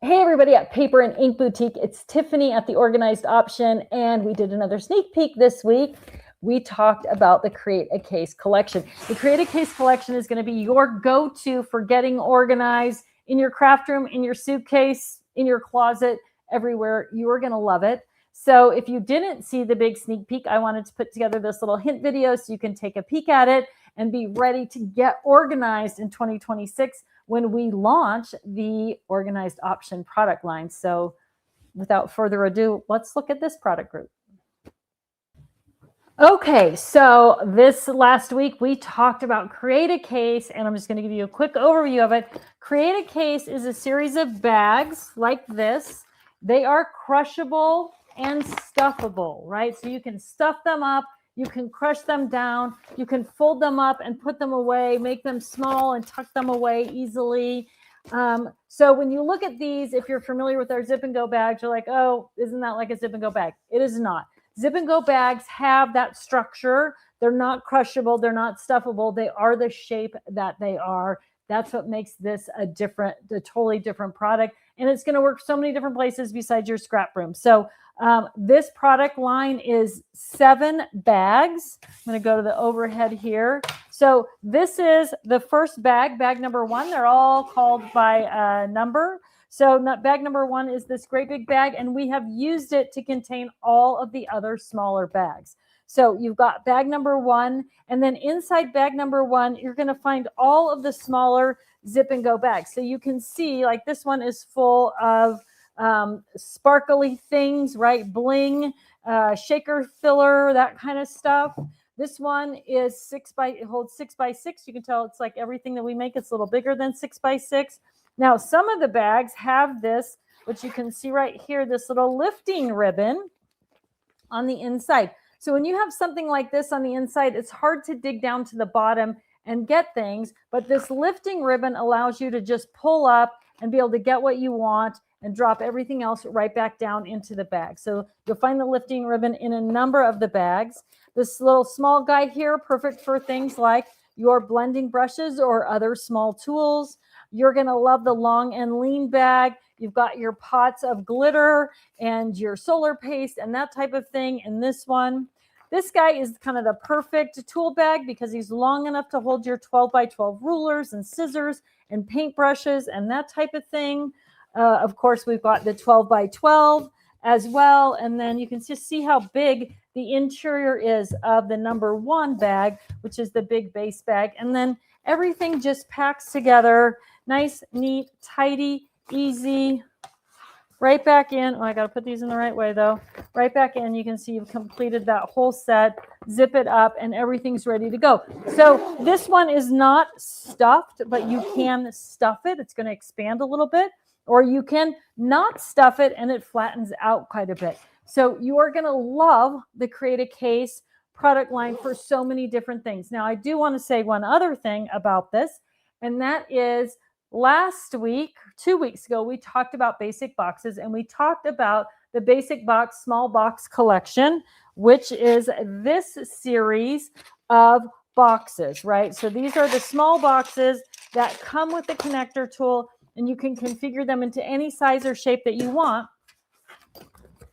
Hey everybody at Paper and Ink Boutique, it's Tiffany at the Organized Option, and we did another sneak peek this week. We talked about the Create a Case collection. The Create a Case collection is going to be your go-to for getting organized in your craft room, in your suitcase, in your closet, everywhere. You are going to love it. So if you didn't see the big sneak peek, I wanted to put together this little hint video so you can take a peek at it and be ready to get organized in 2026 when we launch the Organized Option product line. So without further ado, let's look at this product group. Okay, so this last week we talked about Create a Case, and I'm just going to give you a quick overview of it. Create a Case is a series of bags like this. They are crushable and stuffable, right? So you can stuff them up, you can crush them down, you can fold them up and put them away, make them small and tuck them away easily. So when you look at these, if you're familiar with our Zip and Go bags, you're like, oh, isn't that like a Zip and Go bag? It is not. Zip and Go bags have that structure. They're not crushable. They're not stuffable. They are the shape that they are. That's what makes this a totally different product. And it's going to work so many different places besides your scrap room. So this product line is 7 bags. I'm going to go to the overhead here. So this is the first bag, bag number 1. They're all called by number. So bag number 1 is this great big bag, and we have used it to contain all of the other smaller bags. So you've got bag number 1, and then inside bag number 1, you're going to find all of the smaller Zip and Go bags. So you can see, like, this one is full of sparkly things, right? Bling, shaker filler, that kind of stuff. This one is it holds 6 by 6. You can tell it's like everything that we make. It's a little bigger than 6 by 6. Now, some of the bags have this, which you can see right here, this little lifting ribbon on the inside. So when you have something like this on the inside, it's hard to dig down to the bottom and get things, but this lifting ribbon allows you to just pull up and be able to get what you want and drop everything else right back down into the bag. So you'll find the lifting ribbon in a number of the bags. This little small guy here, perfect for things like your blending brushes or other small tools. You're going to love the long and lean bag. You've got your pots of glitter and your solar paste and that type of thing in this one. This guy is kind of the perfect tool bag because he's long enough to hold your 12 by 12 rulers and scissors and paintbrushes and that type of thing. Of course, we've got the 12 by 12 as well. And then you can just see how big the interior is of the number 1 bag, which is the big base bag. And then everything just packs together. Nice, neat, tidy, easy. Right back in. Oh, I got to put these in the right way, though. Right back in. You can see you've completed that whole set. Zip it up, and everything's ready to go. So this one is not stuffed, but you can stuff it. It's going to expand a little bit. Or you can not stuff it, and it flattens out quite a bit. So you are going to love the Create a Case product line for so many different things. Now, I do want to say one other thing about this, and that is last week, 2 weeks ago, we talked about basic boxes, and we talked about the Basic Box Small Box Collection, which is this series of boxes, right? So these are the small boxes that come with the connector tool, and you can configure them into any size or shape that you want.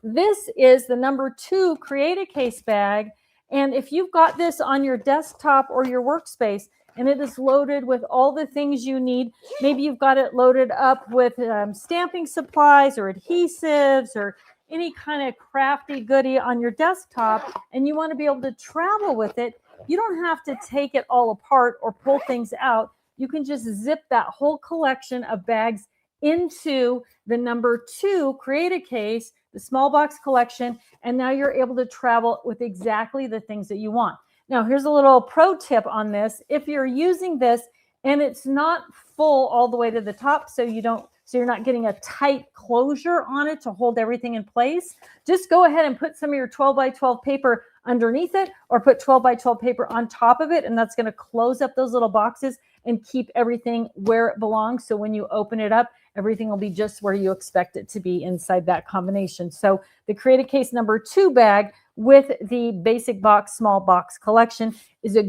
This is the number 2 Create a Case bag, and if you've got this on your desktop or your workspace, and it is loaded with all the things you need. Maybe you've got it loaded up with stamping supplies or adhesives or any kind of crafty goodie on your desktop, and you want to be able to travel with it. You don't have to take it all apart or pull things out. You can just zip that whole collection of bags into the number 2 Create a Case, the small box collection, and now you're able to travel with exactly the things that you want. Now, here's a little pro tip on this. If you're using this and it's not full all the way to the top, so you're not getting a tight closure on it to hold everything in place, just go ahead and put some of your 12 by 12 paper underneath it, or put 12 by 12 paper on top of it, and that's going to close up those little boxes and keep everything where it belongs. So when you open it up, everything will be just where you expect it to be inside that combination. So the Create a Case number 2 bag with the Basic Box Small Box Collection is a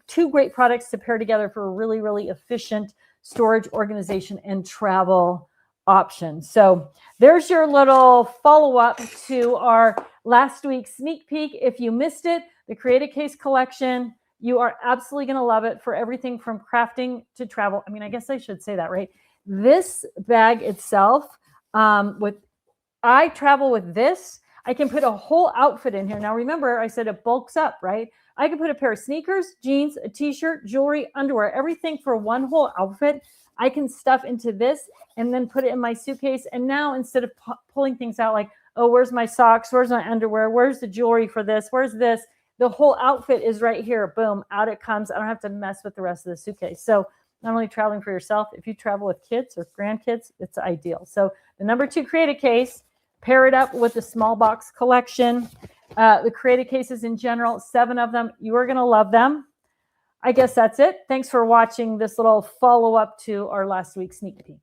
two great products to pair together for a really, really efficient storage, organization, and travel option. So there's your little follow-up to our last week's sneak peek. If you missed it, the Create a Case collection, you are absolutely going to love it for everything from crafting to travel. I mean, I guess I should say that, right? This bag itself, I travel with this. I can put a whole outfit in here. Now, remember, I said it bulks up, right? I can put a pair of sneakers, jeans, a t-shirt, jewelry, underwear, everything for one whole outfit. I can stuff into this and then put it in my suitcase. And now instead of pulling things out like, oh, where's my socks? Where's my underwear? Where's the jewelry for this? Where's this? The whole outfit is right here. Boom, out it comes. I don't have to mess with the rest of the suitcase. So not only traveling for yourself, if you travel with kids or grandkids, it's ideal. So the number 2 Create a Case, pair it up with the small box collection. The Create a Cases in general, 7 of them. You are going to love them. I guess that's it. Thanks for watching this little follow-up to our last week's sneak peek.